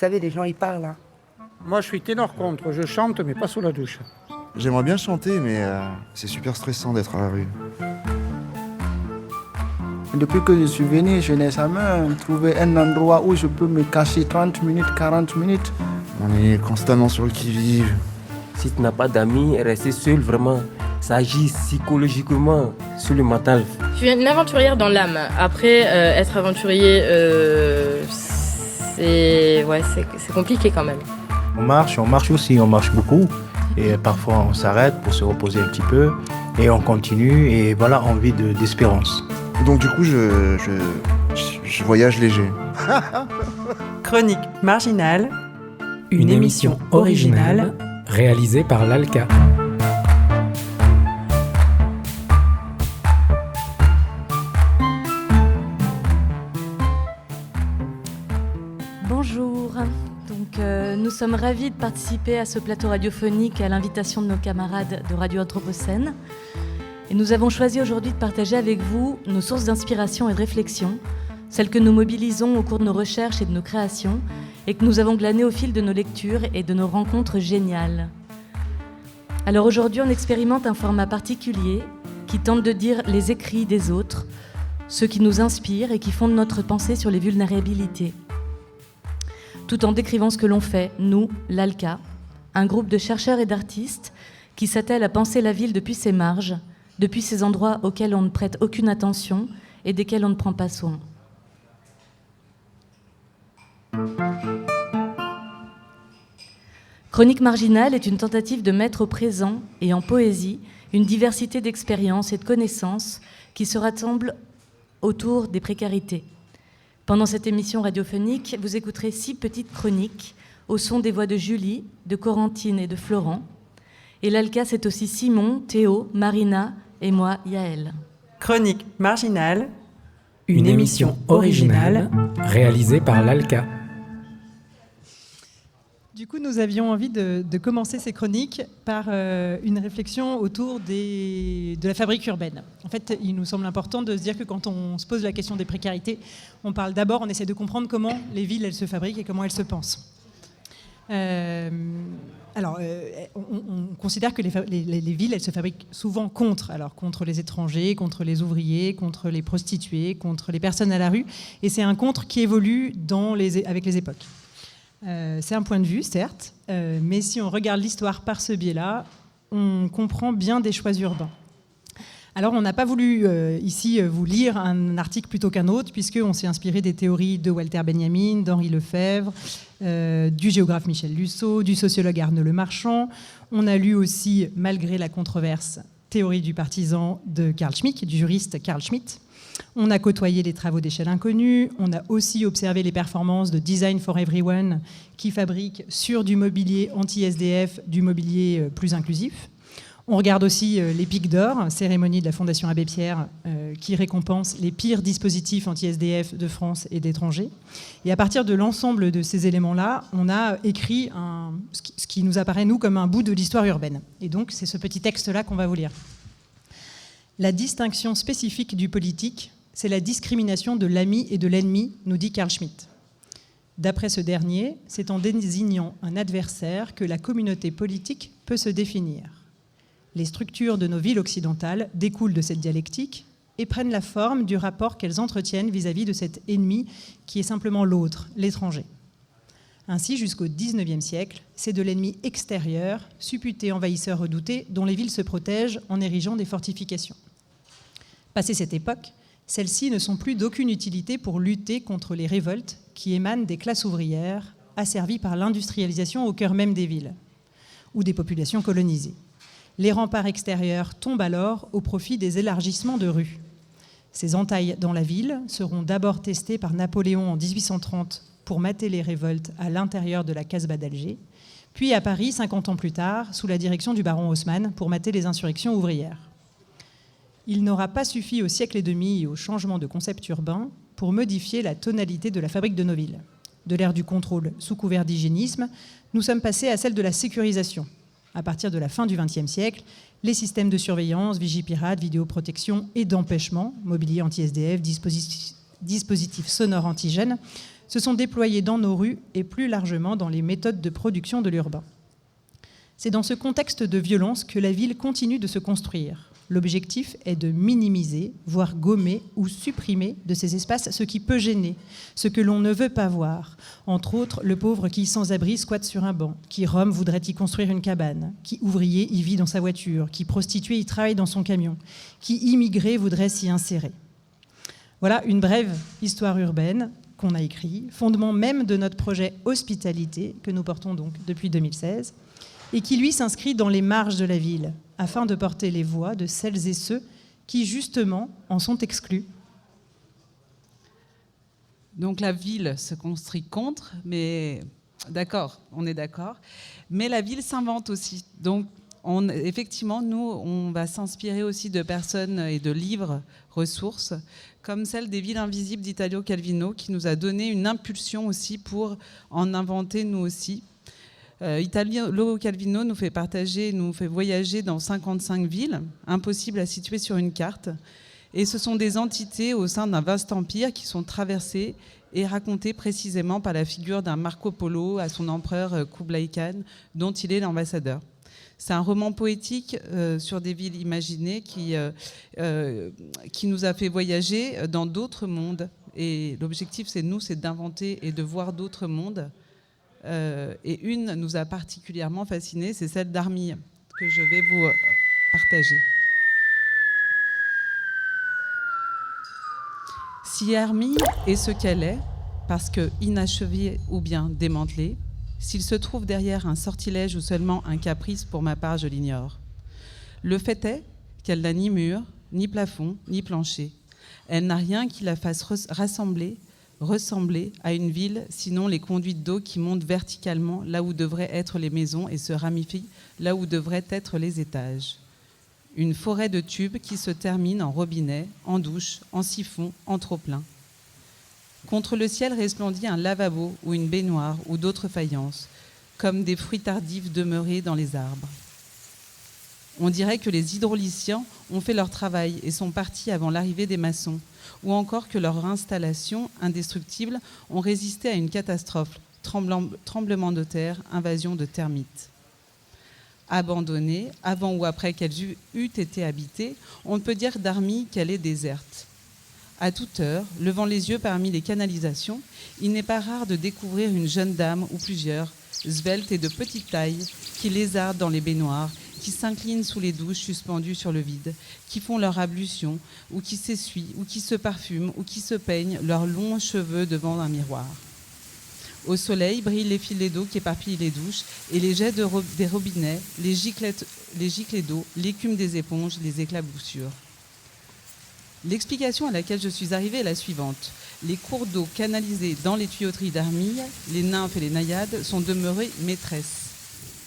savez, les gens, ils parlent. Hein. Moi, je suis ténor contre. Je chante, mais pas sous la douche. J'aimerais bien chanter, mais c'est super stressant d'être à la rue. Depuis que je suis venu, je n'ai jamais trouvé un endroit où je peux me cacher 30 minutes, 40 minutes. On est constamment sur le qui-vive. Si tu n'as pas d'amis, rester seul, vraiment, ça agit psychologiquement sur le mental. Je suis une aventurière dans l'âme. Après, être aventurier, c'est compliqué quand même. On marche aussi, on marche beaucoup. Et parfois, on s'arrête pour se reposer un petit peu. Et on continue, et voilà, envie d'espérance. Donc du coup, je voyage léger. Chronique marginale, une émission originale réalisée par l'ALCA. Bonjour. Nous sommes ravis de participer à ce plateau radiophonique à l'invitation de nos camarades de Radio Anthropocène. Et nous avons choisi aujourd'hui de partager avec vous nos sources d'inspiration et de réflexion, celles que nous mobilisons au cours de nos recherches et de nos créations, et que nous avons glanées au fil de nos lectures et de nos rencontres géniales. Alors aujourd'hui, on expérimente un format particulier qui tente de dire les écrits des autres, ceux qui nous inspirent et qui fondent notre pensée sur les vulnérabilités. Tout en décrivant ce que l'on fait, nous, l'ALCA, un groupe de chercheurs et d'artistes qui s'attellent à penser la ville depuis ses marges, depuis ces endroits auxquels on ne prête aucune attention et desquels on ne prend pas soin. Chronique marginale est une tentative de mettre au présent et en poésie une diversité d'expériences et de connaissances qui se rassemblent autour des précarités. Pendant cette émission radiophonique, vous écouterez 6 petites chroniques au son des voix de Julie, de Corentine et de Florent. Et l'ALCA, c'est aussi Simon, Théo, Marina et moi, Yaël. Chronique marginale, une émission originale réalisée par l'ALCA. Du coup, nous avions envie de commencer ces chroniques par une réflexion autour de la fabrique urbaine. En fait, il nous semble important de se dire que quand on se pose la question des précarités, on parle d'abord, on essaie de comprendre comment les villes, elles se fabriquent et comment elles se pensent. On considère que les villes, elles se fabriquent souvent contre les étrangers, contre les ouvriers, contre les prostituées, contre les personnes à la rue. Et c'est un contre qui évolue avec les époques. C'est un point de vue, certes, mais si on regarde l'histoire par ce biais-là, on comprend bien des choix urbains. Alors, on n'a pas voulu ici vous lire un article plutôt qu'un autre, puisqu'on s'est inspiré des théories de Walter Benjamin, d'Henri Lefebvre, du géographe Michel Lussault, du sociologue Arnaud Lemarchand. On a lu aussi, malgré la controverse, Théorie du partisan de Carl Schmitt, du juriste Carl Schmitt. On a côtoyé les travaux d'échelle inconnue, on a aussi observé les performances de Design for Everyone qui fabrique sur du mobilier anti-SDF, du mobilier plus inclusif. On regarde aussi les Pics d'Or, cérémonie de la Fondation Abbé Pierre qui récompense les pires dispositifs anti-SDF de France et d'étrangers. Et à partir de l'ensemble de ces éléments-là, on a écrit ce qui nous apparaît, nous, comme un bout de l'histoire urbaine. Et donc, c'est ce petit texte-là qu'on va vous lire. La distinction spécifique du politique, c'est la discrimination de l'ami et de l'ennemi, nous dit Carl Schmitt. D'après ce dernier, c'est en désignant un adversaire que la communauté politique peut se définir. Les structures de nos villes occidentales découlent de cette dialectique et prennent la forme du rapport qu'elles entretiennent vis-à-vis de cet ennemi qui est simplement l'autre, l'étranger. Ainsi, jusqu'au XIXe siècle, c'est de l'ennemi extérieur, supputé envahisseur redouté, dont les villes se protègent en érigeant des fortifications. Passé cette époque, celles-ci ne sont plus d'aucune utilité pour lutter contre les révoltes qui émanent des classes ouvrières, asservies par l'industrialisation au cœur même des villes, ou des populations colonisées. Les remparts extérieurs tombent alors au profit des élargissements de rues. Ces entailles dans la ville seront d'abord testées par Napoléon en 1830 pour mater les révoltes à l'intérieur de la Casbah d'Alger, puis à Paris 50 ans plus tard, sous la direction du baron Haussmann, pour mater les insurrections ouvrières. Il n'aura pas suffi au siècle et demi et au changement de concept urbain pour modifier la tonalité de la fabrique de nos villes. De l'ère du contrôle sous couvert d'hygiénisme, nous sommes passés à celle de la sécurisation. À partir de la fin du XXe siècle, les systèmes de surveillance, Vigipirate, vidéoprotection et d'empêchement, mobilier anti-SDF, dispositifs sonores antigènes, se sont déployés dans nos rues et plus largement dans les méthodes de production de l'urbain. C'est dans ce contexte de violence que la ville continue de se construire. L'objectif est de minimiser, voire gommer ou supprimer de ces espaces ce qui peut gêner, ce que l'on ne veut pas voir. Entre autres, le pauvre qui, sans abri, squatte sur un banc, qui Rome voudrait y construire une cabane, qui ouvrier y vit dans sa voiture, qui prostitué y travaille dans son camion, qui immigré voudrait s'y insérer. Voilà une brève histoire urbaine qu'on a écrite, fondement même de notre projet Hospitalité, que nous portons donc depuis 2016, et qui, lui, s'inscrit dans les marges de la ville, afin de porter les voix de celles et ceux qui, justement, en sont exclus. Donc la ville se construit contre, mais d'accord, on est d'accord, mais la ville s'invente aussi. Donc effectivement, nous, on va s'inspirer aussi de personnes et de livres, ressources, comme celle des villes invisibles d'Italo Calvino, qui nous a donné une impulsion aussi pour en inventer nous aussi. Italo Calvino nous fait voyager dans 55 villes, impossibles à situer sur une carte. Et ce sont des entités au sein d'un vaste empire qui sont traversées et racontées précisément par la figure d'un Marco Polo à son empereur Kublai Khan, dont il est l'ambassadeur. C'est un roman poétique sur des villes imaginées qui nous a fait voyager dans d'autres mondes. Et l'objectif, c'est d'inventer et de voir d'autres mondes. Et une nous a particulièrement fascinés, c'est celle d'Armille, que je vais vous partager. Si Armille est ce qu'elle est, parce que inachevée ou bien démantelée, s'il se trouve derrière un sortilège ou seulement un caprice, pour ma part, je l'ignore. Le fait est qu'elle n'a ni mur, ni plafond, ni plancher. Elle n'a rien qui la fasse ressembler à une ville, sinon les conduites d'eau qui montent verticalement là où devraient être les maisons et se ramifient là où devraient être les étages. Une forêt de tubes qui se termine en robinet, en douche, en siphon, en trop-plein. Contre le ciel resplendit un lavabo ou une baignoire ou d'autres faïences, comme des fruits tardifs demeurés dans les arbres. On dirait que les hydrauliciens ont fait leur travail et sont partis avant l'arrivée des maçons, ou encore que leurs installations indestructibles ont résisté à une catastrophe, tremblement de terre, invasion de termites. Abandonnée, avant ou après qu'elle eût été habitée, on ne peut dire d'Armille qu'elle est déserte. À toute heure, levant les yeux parmi les canalisations, il n'est pas rare de découvrir une jeune dame ou plusieurs, sveltes et de petite taille, qui lézardent dans les baignoires, qui s'inclinent sous les douches suspendues sur le vide, qui font leur ablution, ou qui s'essuient, ou qui se parfument, ou qui se peignent leurs longs cheveux devant un miroir. Au soleil brillent les filets d'eau qui éparpillent les douches, et les jets des robinets, les giclées d'eau, l'écume des éponges, les éclaboussures. L'explication à laquelle je suis arrivée est la suivante. Les cours d'eau canalisés dans les tuyauteries d'Armille, les nymphes et les naïades, sont demeurées maîtresses.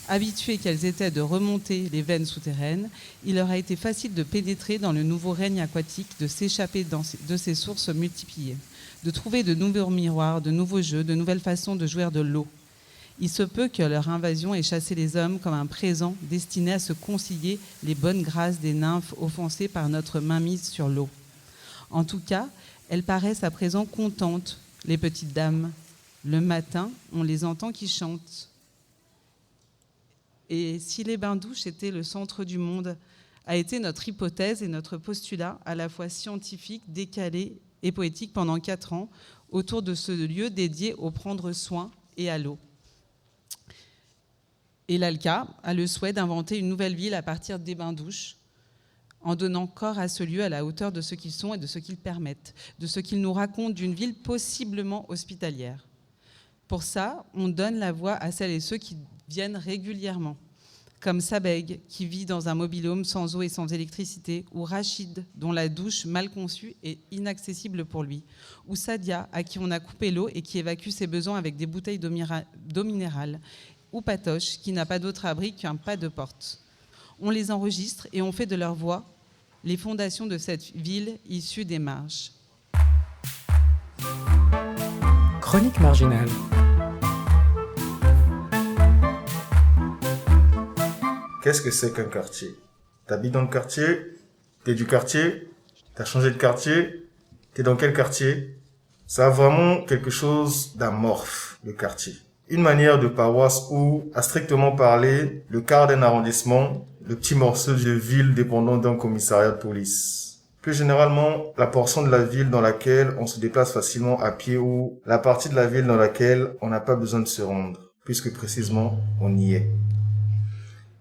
Habituées qu'elles étaient de remonter les veines souterraines, il leur a été facile de pénétrer dans le nouveau règne aquatique, de s'échapper de ces sources multipliées, de trouver de nouveaux miroirs, de nouveaux jeux, de nouvelles façons de jouir de l'eau. Il se peut que leur invasion ait chassé les hommes comme un présent destiné à se concilier les bonnes grâces des nymphes offensées par notre mainmise sur l'eau. En tout cas, elles paraissent à présent contentes, les petites dames. Le matin, on les entend qui chantent. Et si les bains-douches étaient le centre du monde, a été notre hypothèse et notre postulat à la fois scientifique, décalé et poétique pendant 4 ans, autour de ce lieu dédié au prendre soin et à l'eau. Et l'ALCA a le souhait d'inventer une nouvelle ville à partir des bains-douches, en donnant corps à ce lieu à la hauteur de ce qu'ils sont et de ce qu'ils permettent, de ce qu'ils nous racontent d'une ville possiblement hospitalière. Pour ça, on donne la voix à celles et ceux qui viennent régulièrement, comme Sabeg, qui vit dans un mobil-home sans eau et sans électricité, ou Rachid, dont la douche mal conçue est inaccessible pour lui, ou Sadia, à qui on a coupé l'eau et qui évacue ses besoins avec des bouteilles d'eau minérale, ou Patoche, qui n'a pas d'autre abri qu'un pas de porte. On les enregistre et on fait de leur voix les fondations de cette ville issue des marges. Chronique marginale. Qu'est-ce que c'est qu'un quartier? T'habites dans le quartier? T'es du quartier? T'as changé de quartier? T'es dans quel quartier? Ça a vraiment quelque chose d'amorphe, le quartier. Une manière de paroisse où, à strictement parler, le quart d'un arrondissement, le petit morceau de ville dépendant d'un commissariat de police. Plus généralement, la portion de la ville dans laquelle on se déplace facilement à pied ou la partie de la ville dans laquelle on n'a pas besoin de se rendre, puisque précisément, on y est.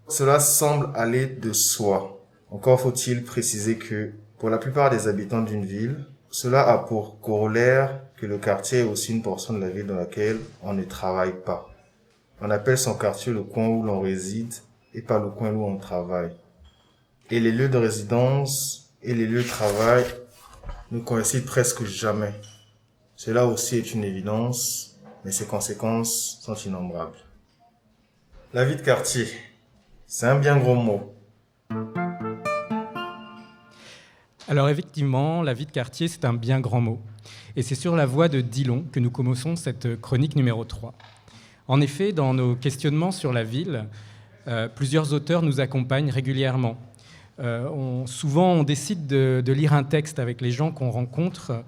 Cela semble aller de soi. Encore faut-il préciser que, pour la plupart des habitants d'une ville, cela a pour corollaire que le quartier est aussi une portion de la ville dans laquelle on ne travaille pas. On appelle son quartier le coin où l'on réside et pas le coin où on travaille. Et les lieux de résidence et les lieux de travail ne coïncident presque jamais. Cela aussi est une évidence, mais ses conséquences sont innombrables. La vie de quartier, c'est un bien gros mot. Alors effectivement, la vie de quartier, c'est un bien grand mot. Et c'est sur la voie de Dillon que nous commençons cette chronique numéro 3. En effet, dans nos questionnements sur la ville, plusieurs auteurs nous accompagnent régulièrement. Souvent, on décide de lire un texte avec les gens qu'on rencontre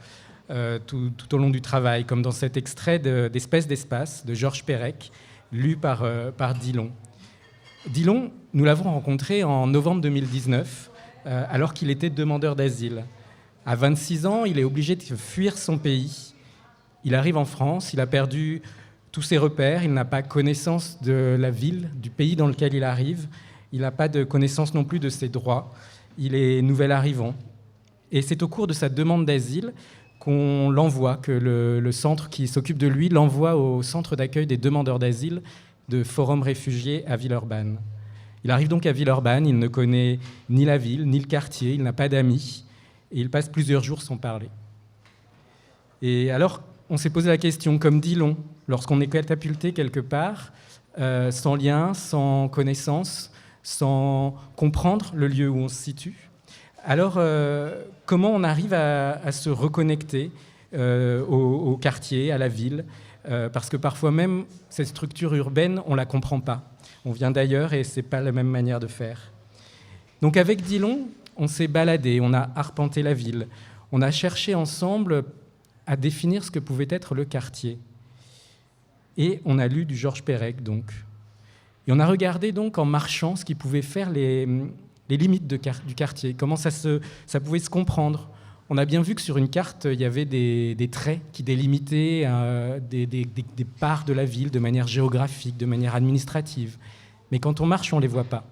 tout au long du travail, comme dans cet extrait d'Espèce d'espace de Georges Perec, lu par Dillon. Dillon, nous l'avons rencontré en novembre 2019, alors qu'il était demandeur d'asile. À 26 ans, il est obligé de fuir son pays. Il arrive en France, il a perdu tous ses repères, il n'a pas connaissance de la ville, du pays dans lequel il arrive, il n'a pas de connaissance non plus de ses droits, il est nouvel arrivant. Et c'est au cours de sa demande d'asile qu'on l'envoie, que le centre qui s'occupe de lui l'envoie au centre d'accueil des demandeurs d'asile de Forum Réfugiés à Villeurbanne. Il arrive donc à Villeurbanne, il ne connaît ni la ville, ni le quartier, il n'a pas d'amis, et il passe plusieurs jours sans parler. Et alors, on s'est posé la question, comme Dillon, lorsqu'on est catapulté quelque part, sans lien, sans connaissance, sans comprendre le lieu où on se situe, alors comment on arrive à se reconnecter au quartier, à la ville, parce que parfois même, cette structure urbaine, on ne la comprend pas. On vient d'ailleurs et ce n'est pas la même manière de faire. Donc avec Dillon, on s'est baladé, on a arpenté la ville, on a cherché ensemble à définir ce que pouvait être le quartier. Et on a lu du Georges Perec, donc. Et on a regardé donc en marchant ce qui pouvait faire les limites du quartier, comment ça pouvait se comprendre. On a bien vu que sur une carte, il y avait des traits qui délimitaient des parts de la ville de manière géographique, de manière administrative. Mais quand on marche, on ne les voit pas.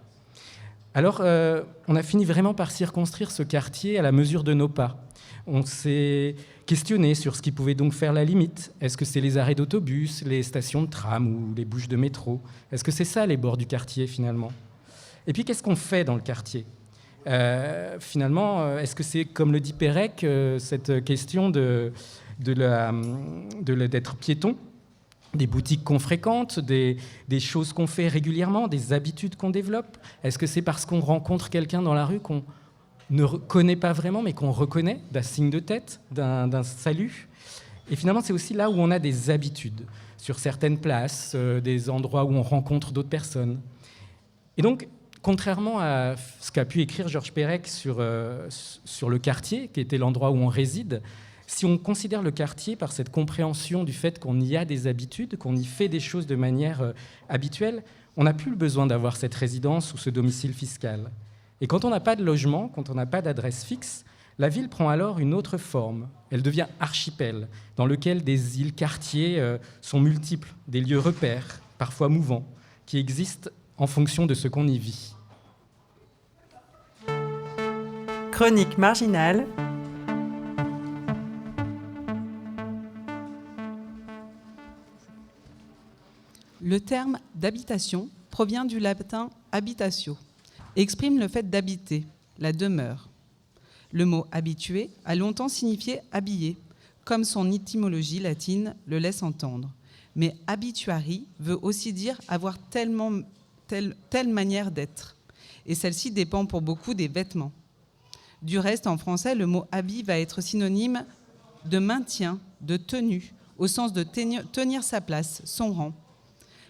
Alors, on a fini vraiment par circonscrire ce quartier à la mesure de nos pas. On s'est questionné sur ce qui pouvait donc faire la limite. Est-ce que c'est les arrêts d'autobus, les stations de tram ou les bouches de métro ? Est-ce que c'est ça, les bords du quartier, finalement ? Et puis, qu'est-ce qu'on fait dans le quartier ? Finalement, est-ce que c'est, comme le dit Perec, cette question d'être piéton, des boutiques qu'on fréquente, des choses qu'on fait régulièrement, des habitudes qu'on développe ? Est-ce que c'est parce qu'on rencontre quelqu'un dans la rue qu'on ne connaît pas vraiment, mais qu'on reconnaît d'un signe de tête, d'un salut ? Et finalement, c'est aussi là où on a des habitudes, sur certaines places, des endroits où on rencontre d'autres personnes. Et donc, contrairement à ce qu'a pu écrire Georges Perec sur le quartier, qui était l'endroit où on réside, si on considère le quartier par cette compréhension du fait qu'on y a des habitudes, qu'on y fait des choses de manière habituelle, on n'a plus le besoin d'avoir cette résidence ou ce domicile fiscal. Et quand on n'a pas de logement, quand on n'a pas d'adresse fixe, la ville prend alors une autre forme. Elle devient archipel, dans lequel des îles quartiers sont multiples, des lieux repères, parfois mouvants, qui existent en fonction de ce qu'on y vit. Chronique marginale. Le terme d'habitation provient du latin habitatio, et exprime le fait d'habiter, la demeure. Le mot habitué a longtemps signifié habillé, comme son étymologie latine le laisse entendre. Mais habituari veut aussi dire avoir telle manière d'être. Et celle-ci dépend pour beaucoup des vêtements. Du reste, en français, le mot habit va être synonyme de maintien, de tenue, au sens de tenir sa place, son rang.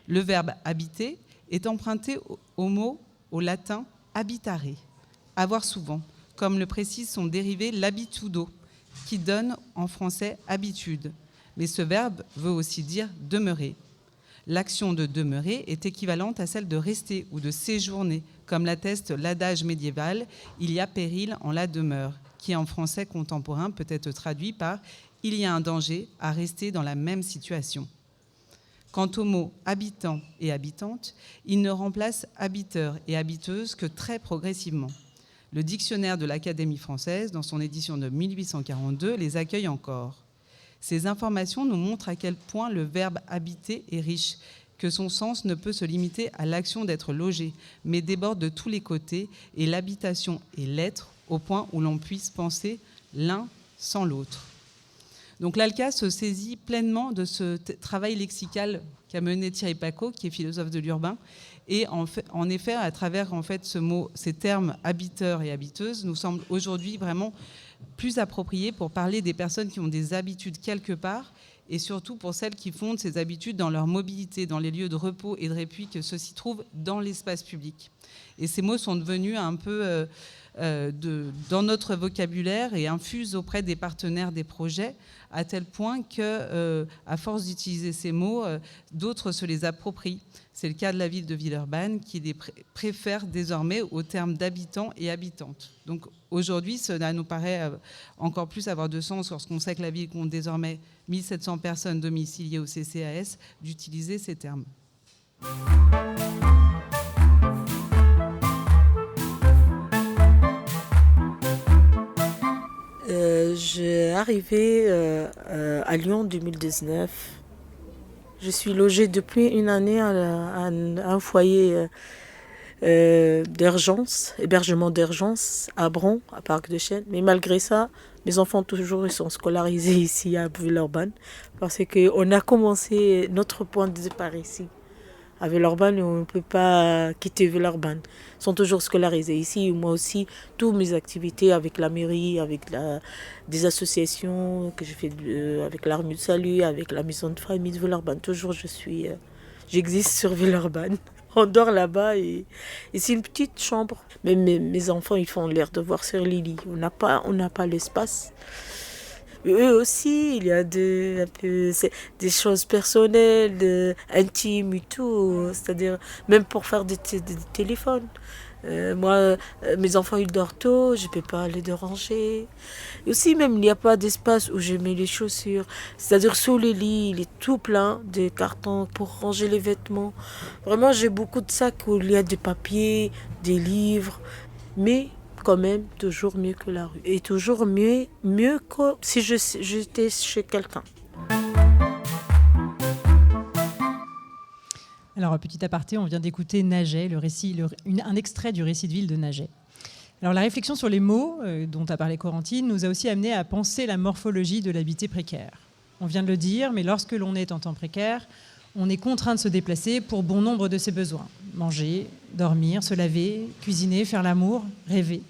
Le verbe habiter est emprunté au latin habitare, avoir souvent, comme le précise son dérivé l'habitudo, qui donne en français habitude. Mais ce verbe veut aussi dire demeurer. L'action de demeurer est équivalente à celle de rester ou de séjourner, comme l'atteste l'adage médiéval « il y a péril en la demeure », qui en français contemporain peut être traduit par « il y a un danger à rester dans la même situation ». Quant aux mots habitant et habitante, ils ne remplacent habiteur et habiteuse que très progressivement. Le dictionnaire de l'Académie française, dans son édition de 1842, les accueille encore. Ces informations nous montrent à quel point le verbe habiter est riche, que son sens ne peut se limiter à l'action d'être logé, mais déborde de tous les côtés, et l'habitation est l'être au point où l'on puisse penser l'un sans l'autre. Donc l'ALCA se saisit pleinement de ce travail lexical qu'a mené Thierry Pacaud, qui est philosophe de l'urbain, et en effet, à travers ces termes habiteur et habiteuse, nous semblent aujourd'hui vraiment plus appropriés pour parler des personnes qui ont des habitudes quelque part, et surtout pour celles qui fondent ces habitudes dans leur mobilité, dans les lieux de repos et de répit que ceux-ci trouvent dans l'espace public. Et ces mots sont devenus un peu dans notre vocabulaire et infusent auprès des partenaires des projets, à tel point que, à force d'utiliser ces mots, d'autres se les approprient. C'est le cas de la ville de Villeurbanne qui les préfère désormais au terme d'habitants et habitantes. Donc aujourd'hui, cela nous paraît encore plus avoir de sens lorsqu'on sait que la ville compte désormais 1700 personnes domiciliées au CCAS, d'utiliser ces termes. J'ai arrivé à Lyon en 2019. Je suis logée depuis une année à un foyer d'urgence, hébergement d'urgence à Bron, à Parc de Chêne. Mais malgré ça, mes enfants toujours ils sont scolarisés ici à Villeurbanne parce qu'on a commencé notre point de départ ici. À Villeurbanne, on ne peut pas quitter Villeurbanne. Ils sont toujours scolarisés ici. Moi aussi, toutes mes activités avec la mairie, avec des associations que je fais avec l'Armée de Salut, avec la maison de famille de Villeurbanne. Toujours, j'existe sur Villeurbanne. On dort là-bas et c'est une petite chambre. Mais mes enfants, ils font l'air de voir sur les lits. On n'a pas l'espace. Eux aussi, il y a des choses personnelles, intimes et tout. C'est-à-dire, même pour faire des téléphones. Moi, mes enfants, ils dorment tôt, je ne peux pas les déranger. Et aussi, même, il n'y a pas d'espace où je mets les chaussures. C'est-à-dire, sous les lits, il est tout plein de cartons pour ranger les vêtements. Vraiment, j'ai beaucoup de sacs où il y a des papiers, des livres. Mais quand même, toujours mieux que la rue. Et toujours mieux que si j'étais chez quelqu'un. Alors, petit aparté, on vient d'écouter Naget, un extrait du récit de ville de Naget. Alors, la réflexion sur les mots dont a parlé Corentine nous a aussi amené à penser la morphologie de l'habité précaire. On vient de le dire, mais lorsque l'on est en temps précaire, on est contraint de se déplacer pour bon nombre de ses besoins. Manger, dormir, se laver, cuisiner, faire l'amour, rêver.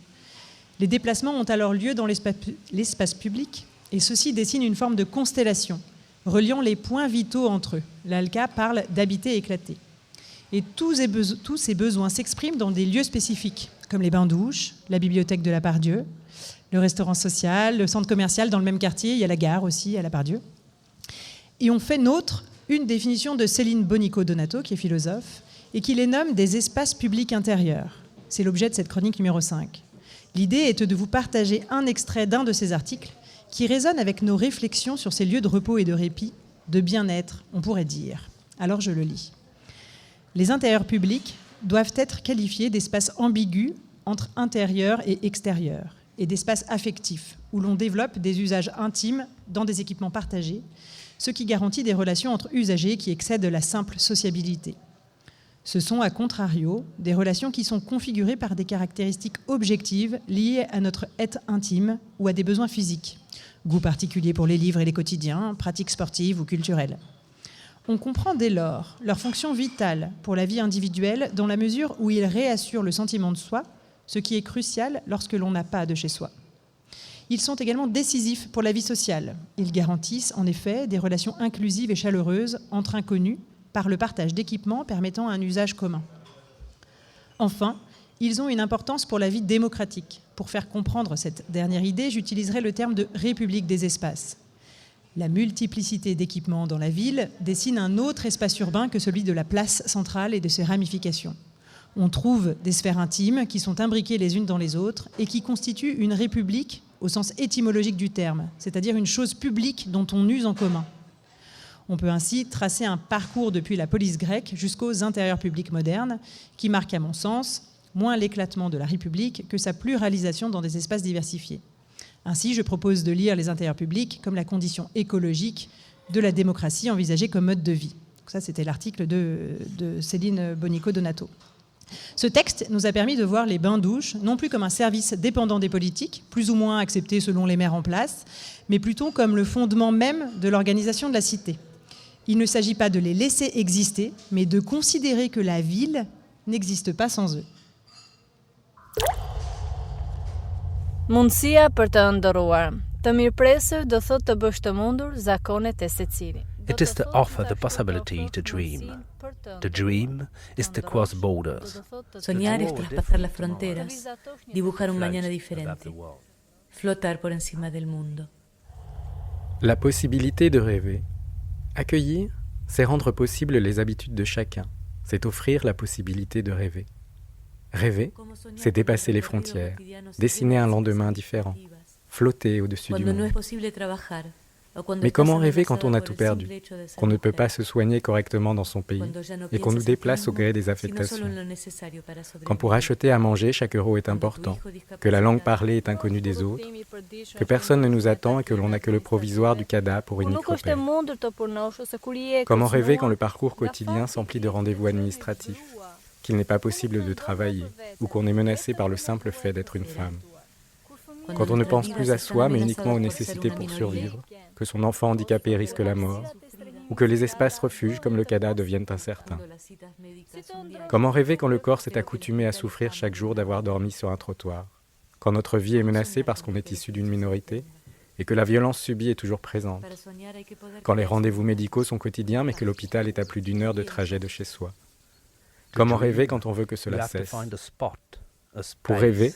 Les déplacements ont alors lieu dans l'espace public et ceci dessine une forme de constellation, reliant les points vitaux entre eux. L'ALCA parle d'habiter éclaté. Et tous ces besoins s'expriment dans des lieux spécifiques, comme les bains-douches, la bibliothèque de la Part-Dieu, le restaurant social, le centre commercial dans le même quartier, il y a la gare aussi à la Part-Dieu. Et on fait nôtre une définition de Céline Bonico-Donato, qui est philosophe, et qui les nomme des espaces publics intérieurs. C'est l'objet de cette chronique numéro 5. L'idée est de vous partager un extrait d'un de ces articles qui résonne avec nos réflexions sur ces lieux de repos et de répit, de bien-être, on pourrait dire. Alors je le lis. Les intérieurs publics doivent être qualifiés d'espaces ambigus entre intérieur et extérieur, et d'espaces affectifs, où l'on développe des usages intimes dans des équipements partagés, ce qui garantit des relations entre usagers qui excèdent la simple sociabilité. Ce sont, à contrario, des relations qui sont configurées par des caractéristiques objectives liées à notre être intime ou à des besoins physiques, goût particulier pour les livres et les quotidiens, pratiques sportives ou culturelles. On comprend dès lors leur fonction vitale pour la vie individuelle dans la mesure où ils réassurent le sentiment de soi, ce qui est crucial lorsque l'on n'a pas de chez soi. Ils sont également décisifs pour la vie sociale. Ils garantissent en effet des relations inclusives et chaleureuses entre inconnus, par le partage d'équipements permettant un usage commun. Enfin, ils ont une importance pour la vie démocratique. Pour faire comprendre cette dernière idée, j'utiliserai le terme de république des espaces. La multiplicité d'équipements dans la ville dessine un autre espace urbain que celui de la place centrale et de ses ramifications. On trouve des sphères intimes qui sont imbriquées les unes dans les autres et qui constituent une république au sens étymologique du terme, c'est-à-dire une chose publique dont on use en commun. On peut ainsi tracer un parcours depuis la police grecque jusqu'aux intérieurs publics modernes qui marquent, à mon sens, moins l'éclatement de la République que sa pluralisation dans des espaces diversifiés. Ainsi, je propose de lire les intérieurs publics comme la condition écologique de la démocratie envisagée comme mode de vie. Donc ça, c'était l'article de Céline Bonico-Donato. Ce texte nous a permis de voir les bains-douches non plus comme un service dépendant des politiques, plus ou moins accepté selon les maires en place, mais plutôt comme le fondement même de l'organisation de la cité. Il ne s'agit pas de les laisser exister, mais de considérer que la ville n'existe pas sans eux. Mundësia për të ndëruar, të mirëpresër do thotë të bësh të mundur zakonet e secili. It is to offer the possibility to dream. To dream is to cross borders. Soñar es traspasar las fronteras, dibujar un mañana diferente, flotar por encima del mundo. La possibilité de rêver. Accueillir, c'est rendre possible les habitudes de chacun. C'est offrir la possibilité de rêver. Rêver, c'est dépasser les frontières, dessiner un lendemain différent, flotter au-dessus du monde. Mais comment rêver quand on a tout perdu, qu'on ne peut pas se soigner correctement dans son pays et qu'on nous déplace au gré des affectations? Quand pour acheter à manger, chaque euro est important, que la langue parlée est inconnue des autres, que personne ne nous attend et que l'on n'a que le provisoire du CADA pour unique repère. Comment rêver quand le parcours quotidien s'emplit de rendez-vous administratifs, qu'il n'est pas possible de travailler ou qu'on est menacé par le simple fait d'être une femme? Quand on ne pense plus à soi mais uniquement aux nécessités pour survivre, que son enfant handicapé risque la mort, ou que les espaces refuges comme le CADA deviennent incertains. Comment rêver quand le corps s'est accoutumé à souffrir chaque jour d'avoir dormi sur un trottoir, quand notre vie est menacée parce qu'on est issu d'une minorité et que la violence subie est toujours présente, quand les rendez-vous médicaux sont quotidiens mais que l'hôpital est à plus d'1 heure de trajet de chez soi. Comment rêver quand on veut que cela cesse? Pour rêver,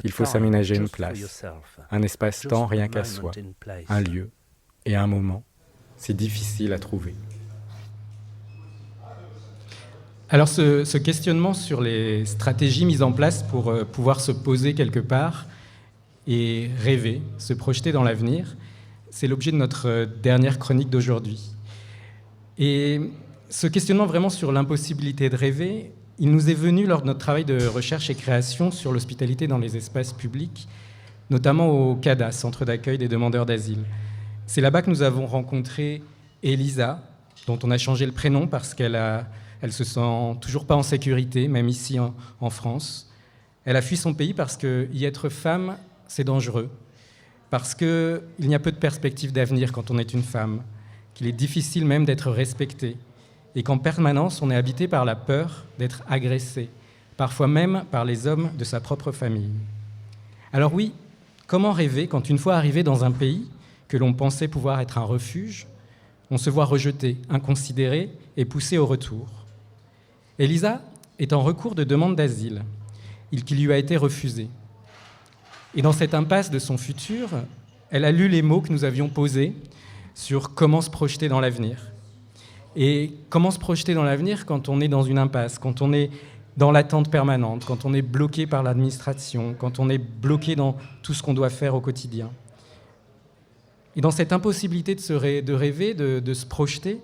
il faut s'aménager une place, un espace-temps rien qu'à soi, un lieu et un moment, si difficile à trouver. Alors ce questionnement sur les stratégies mises en place pour pouvoir se poser quelque part et rêver, se projeter dans l'avenir, c'est l'objet de notre dernière chronique d'aujourd'hui. Et ce questionnement vraiment sur l'impossibilité de rêver, il nous est venu lors de notre travail de recherche et création sur l'hospitalité dans les espaces publics, notamment au CADA, Centre d'accueil des demandeurs d'asile. C'est là-bas que nous avons rencontré Elisa, dont on a changé le prénom parce qu'elle se sent toujours pas en sécurité, même ici en France. Elle a fui son pays parce que y être femme, c'est dangereux, parce qu'il n'y a peu de perspectives d'avenir quand on est une femme, qu'il est difficile même d'être respectée, et qu'en permanence, on est habité par la peur d'être agressé, parfois même par les hommes de sa propre famille. Alors oui, comment rêver quand une fois arrivé dans un pays que l'on pensait pouvoir être un refuge, on se voit rejeté, inconsidéré et poussé au retour? Elisa est en recours de demande d'asile, qui lui a été refusé. Et dans cette impasse de son futur, elle a lu les mots que nous avions posés sur comment se projeter dans l'avenir. Et comment se projeter dans l'avenir quand on est dans une impasse, quand on est dans l'attente permanente, quand on est bloqué par l'administration, quand on est bloqué dans tout ce qu'on doit faire au quotidien. Et dans cette impossibilité de rêver, de se projeter,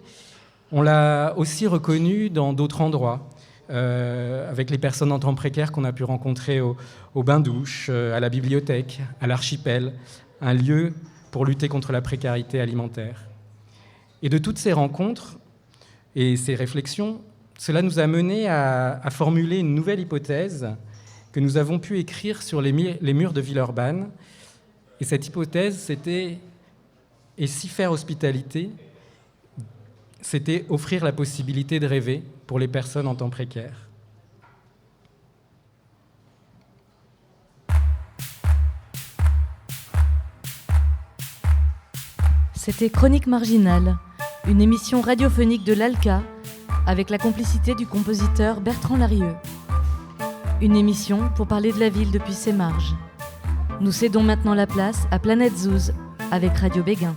on l'a aussi reconnu dans d'autres endroits, avec les personnes en temps précaire qu'on a pu rencontrer au bain-douche, à la bibliothèque, à l'archipel, un lieu pour lutter contre la précarité alimentaire. Et de toutes ces rencontres et ces réflexions, cela nous a mené à formuler une nouvelle hypothèse que nous avons pu écrire sur les murs de Villeurbanne. Et cette hypothèse, c'était « Et si faire hospitalité, c'était offrir la possibilité de rêver pour les personnes en temps précaire ». C'était Chronique marginale, une émission radiophonique de l'ALCA avec la complicité du compositeur Bertrand Larieux. Une émission pour parler de la ville depuis ses marges. Nous cédons maintenant la place à Planète Zouz avec Radio Béguin.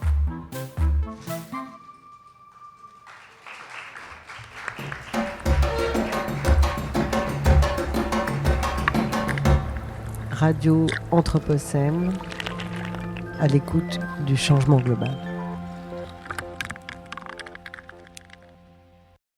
Radio Anthropocène, à l'écoute du changement global.